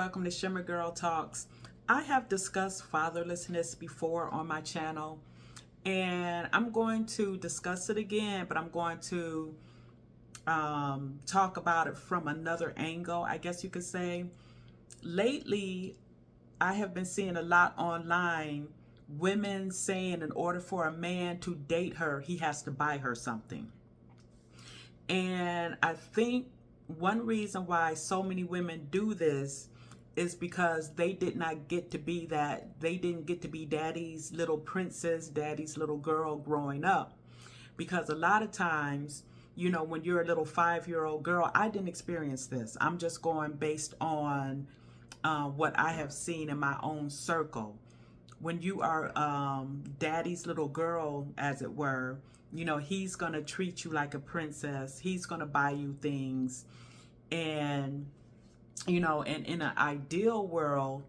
welcome to Shimmer Girl Talks. I have discussed fatherlessness before on my channel, and I'm going to discuss it again, but I'm going to talk about it from another angle, I guess you could say. Lately, I have been seeing a lot online, women saying in order for a man to date her, he has to buy her something. And I think one reason why so many women do this is because they did not get to be that. They didn't get to be daddy's little princess, daddy's little girl growing up. Because a lot of times, you know, when you're a little 5-year-old girl, I didn't experience this. I'm just going based on what I have seen in my own circle. When you are daddy's little girl, as it were, you know, he's going to treat you like a princess. He's going to buy you things. And, you know, and in an ideal world,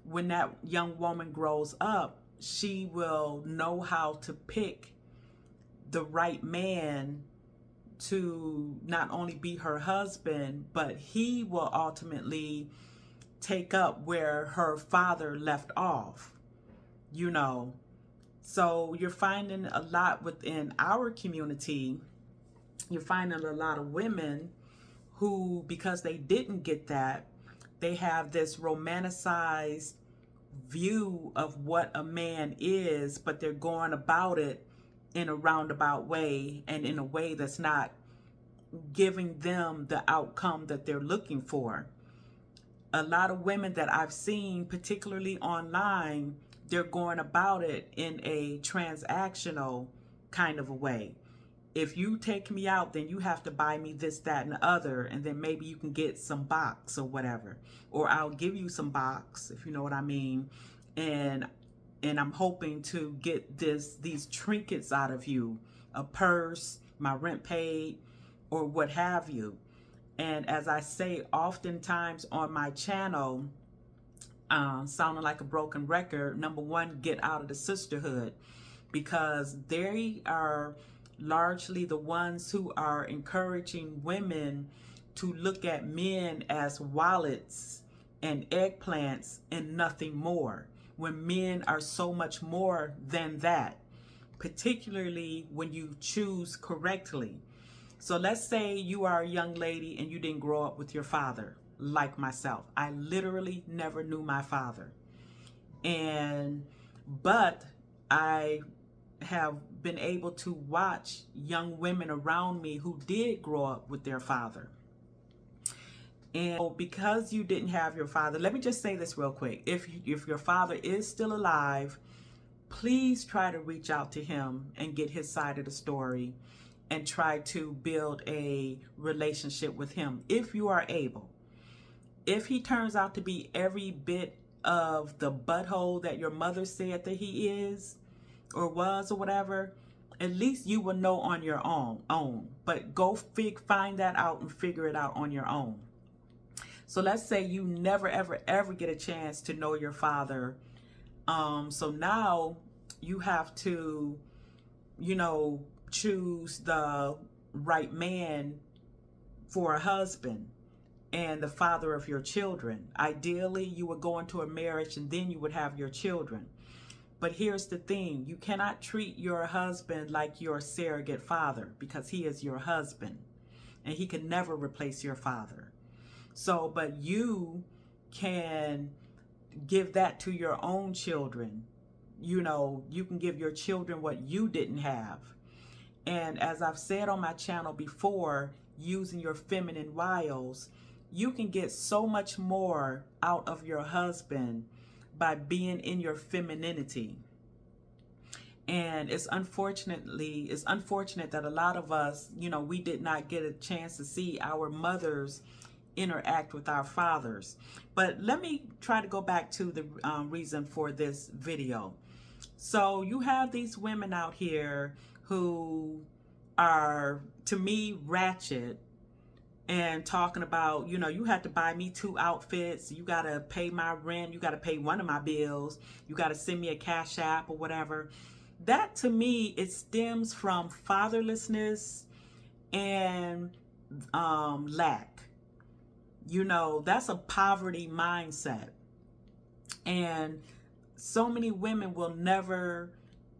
when that young woman grows up, she will know how to pick the right man to not only be her husband, but he will ultimately take up where her father left off, you know. So you're finding a lot within our community, you're finding a lot of women who, because they didn't get that, they have this romanticized view of what a man is, but they're going about it in a roundabout way and in a way that's not giving them the outcome that they're looking for. A lot of women that I've seen, particularly online, they're going about it in a transactional kind of a way. If you take me out, then you have to buy me this, that, and the other, and then maybe you can get some box or whatever. Or I'll give you some box, if you know what I mean. And I'm hoping to get these trinkets out of you, a purse, my rent paid, or what have you. And as I say oftentimes on my channel, sounding like a broken record, number one, get out of the sisterhood, because they are largely the ones who are encouraging women to look at men as wallets and eggplants and nothing more, when men are so much more than that, particularly when you choose correctly. So let's say you are a young lady and you didn't grow up with your father, like myself. I literally never knew my father. But I have been able to watch young women around me who did grow up with their father. And because you didn't have your father, let me just say this real quick. If your father is still alive, please try to reach out to him and get his side of the story and try to build a relationship with him if you are able. If he turns out to be every bit of the butthole that your mother said that he is or was or whatever, at least you will know on your own. But go find that out and figure it out on your own. So let's say you never, ever get a chance to know your father. So now you have to, you know, choose the right man for a husband and the father of your children. Ideally, you would go into a marriage and then you would have your children. But here's the thing, you cannot treat your husband like your surrogate father, because he is your husband and he can never replace your father. So, but you can give that to your own children. You know, you can give your children what you didn't have. And as I've said on my channel before, using your feminine wiles, you can get so much more out of your husband by being in your femininity. And it's unfortunate that a lot of us, you know, we did not get a chance to see our mothers interact with our fathers. But let me try to go back to the reason for this video. So you have these women out here who are, to me, ratchet and talking about, you know, you have to buy me 2 outfits, you got to pay my rent, you got to pay one of my bills, you got to send me a cash app or whatever. That, to me, it stems from fatherlessness and lack. You know, that's a poverty mindset. And so many women will never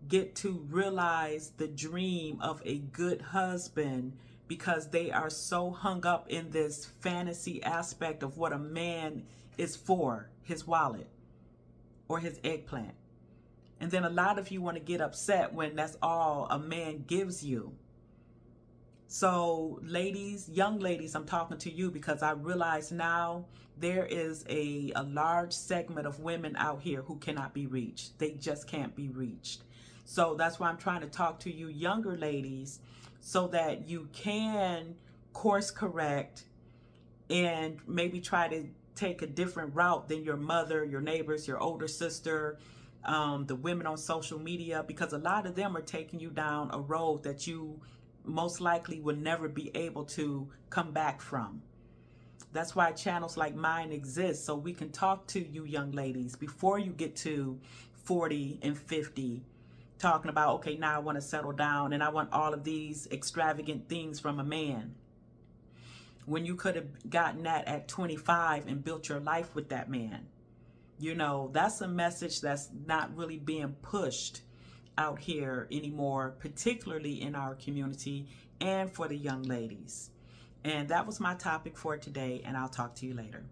get to realize the dream of a good husband because they are so hung up in this fantasy aspect of what a man is for, his wallet or his eggplant. And then a lot of you want to get upset when that's all a man gives you. So, ladies, young ladies, I'm talking to you because I realize now there is a large segment of women out here who cannot be reached. They just can't be reached. So that's why I'm trying to talk to you younger ladies so that you can course correct and maybe try to take a different route than your mother, your neighbors, your older sister, the women on social media, because a lot of them are taking you down a road that you most likely will never be able to come back from. That's why channels like mine exist, so we can talk to you young ladies before you get to 40 and 50, talking about, okay, now I want to settle down and I want all of these extravagant things from a man, when you could have gotten that at 25 and built your life with that man. You know, that's a message that's not really being pushed out here anymore, particularly in our community and for the young ladies. And that was my topic for today, and I'll talk to you later.